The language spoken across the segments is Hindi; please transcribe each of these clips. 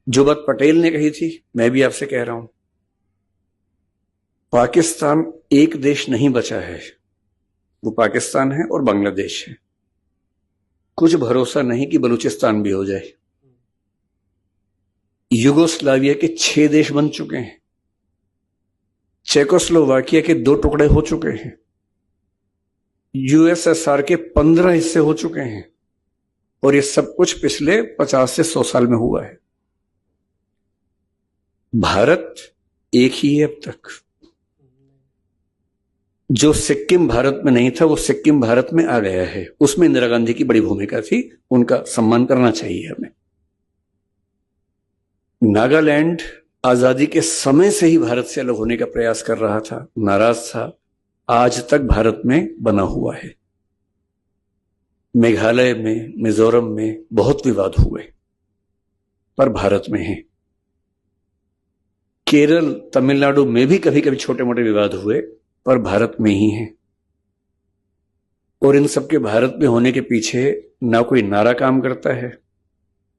जो बात पटेल ने कही थी मैं भी आपसे कह रहा हूं, पाकिस्तान एक देश नहीं बचा है, वो पाकिस्तान है और बांग्लादेश है। कुछ भरोसा नहीं कि बलूचिस्तान भी हो जाए। युगोस्लाविया के 6 देश बन चुके हैं, चेकोस्लोवाकिया के 2 टुकड़े हो चुके हैं, यूएसएसआर के 15 हिस्से हो चुके हैं, और ये सब कुछ पिछले 50 से 100 साल में हुआ है। भारत एक ही है अब तक। जो सिक्किम भारत में नहीं था वो सिक्किम भारत में आ गया है। उसमें इंदिरा गांधी की बड़ी भूमिका थी, उनका सम्मान करना चाहिए हमें। नागालैंड आजादी के समय से ही भारत से अलग होने का प्रयास कर रहा था, नाराज था, आज तक भारत में बना हुआ है। मेघालय में, मिजोरम में बहुत विवाद हुए पर भारत में है। केरल, तमिलनाडु में भी कभी कभी छोटे मोटे विवाद हुए पर भारत में ही है। और इन सबके भारत में होने के पीछे ना कोई नारा काम करता है,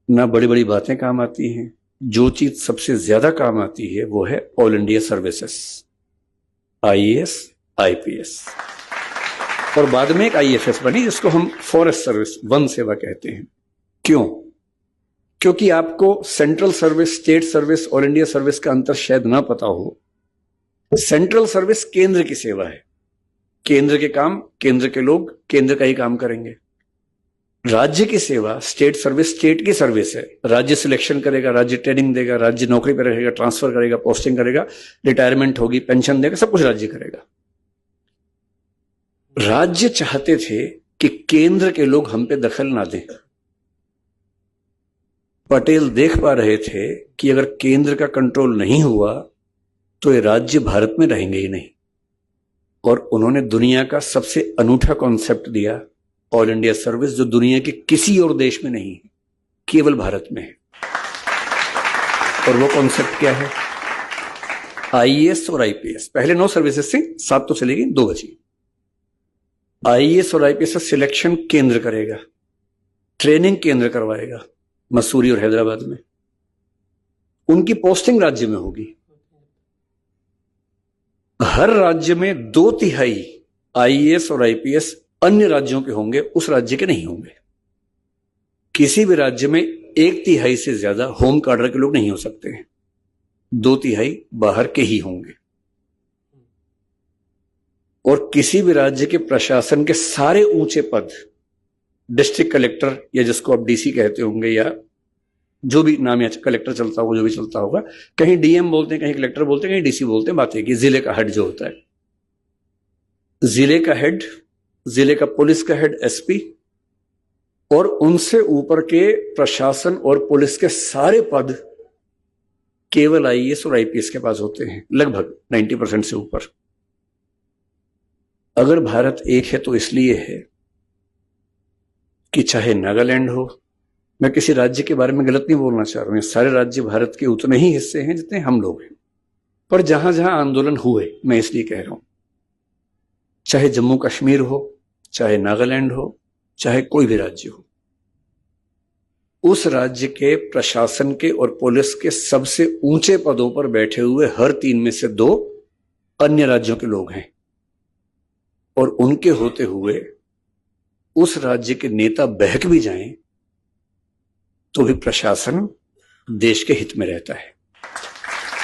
ना बड़ी बड़ी बातें काम आती हैं। जो चीज सबसे ज्यादा काम आती है वो है all India services, IAS, IPS, और बाद में एक आईएफएस बनी जिसको हम फॉरेस्ट सर्विस, वन सेवा कहते हैं। क्यों? क्योंकि आपको central service, state service, all India service का अंतर शायद ना पता हो। सेंट्रल सर्विस केंद्र की सेवा है, केंद्र के काम, केंद्र के लोग केंद्र का ही काम करेंगे। राज्य की सेवा, स्टेट सर्विस, स्टेट की सर्विस है। राज्य सिलेक्शन करेगा, राज्य ट्रेनिंग देगा, राज्य नौकरी पर रहेगा, ट्रांसफर करेगा, पोस्टिंग करेगा, रिटायरमेंट होगी, पेंशन देगा, सब कुछ राज्य करेगा। राज्य चाहते थे कि केंद्र के लोग हम पे दखल ना दें। पटेल देख पा रहे थे कि अगर केंद्र का कंट्रोल नहीं हुआ तो ये राज्य भारत में रहेंगे ही नहीं, और उन्होंने दुनिया का सबसे अनूठा कॉन्सेप्ट दिया, ऑल इंडिया सर्विस, जो दुनिया के किसी और देश में नहीं है, केवल भारत में है। और वो कॉन्सेप्ट क्या है? आईएएस और आईपीएस। पहले 9 सर्विसेज से 7 तो चलेगी, 2 बची। आईएएस और आईपीएस का सिलेक्शन केंद्र करेगा, ट्रेनिंग केंद्र करवाएगा, मसूरी और हैदराबाद में। उनकी पोस्टिंग राज्य में होगी। हर राज्य में 2/3 आईएएस और आईपीएस अन्य राज्यों के होंगे, उस राज्य के नहीं होंगे। किसी भी राज्य में 1/3 से ज्यादा होम कार्डर के लोग नहीं हो सकते हैं, 2/3 बाहर के ही होंगे। और किसी भी राज्य के प्रशासन के सारे ऊंचे पद, डिस्ट्रिक्ट कलेक्टर या जिसको आप डीसी कहते होंगे, या जो भी नाम या कलेक्टर चलता होगा, जो भी चलता होगा, कहीं डीएम बोलते हैं, कहीं कलेक्टर बोलते हैं, कहीं डीसी बोलते हैं। बात है कि जिले का हेड जो होता है, जिले का हेड, जिले का पुलिस का हेड एसपी, और उनसे ऊपर के प्रशासन और पुलिस के सारे पद केवल आईएएस और आईपीएस के पास होते हैं, लगभग 90% से ऊपर। अगर भारत एक है तो इसलिए है कि चाहे नागालैंड हो, मैं किसी राज्य के बारे में गलत नहीं बोलना चाह रहा हूं, सारे राज्य भारत के उतने ही हिस्से हैं जितने हम लोग हैं, पर जहां जहां आंदोलन हुए, मैं इसलिए कह रहा हूं, चाहे जम्मू कश्मीर हो, चाहे नागालैंड हो, चाहे कोई भी राज्य हो, उस राज्य के प्रशासन के और पुलिस के सबसे ऊंचे पदों पर बैठे हुए हर 3 में से 2 अन्य राज्यों के लोग हैं। और उनके होते हुए उस राज्य के नेता बहक भी जाएं तो भी प्रशासन देश के हित में रहता है।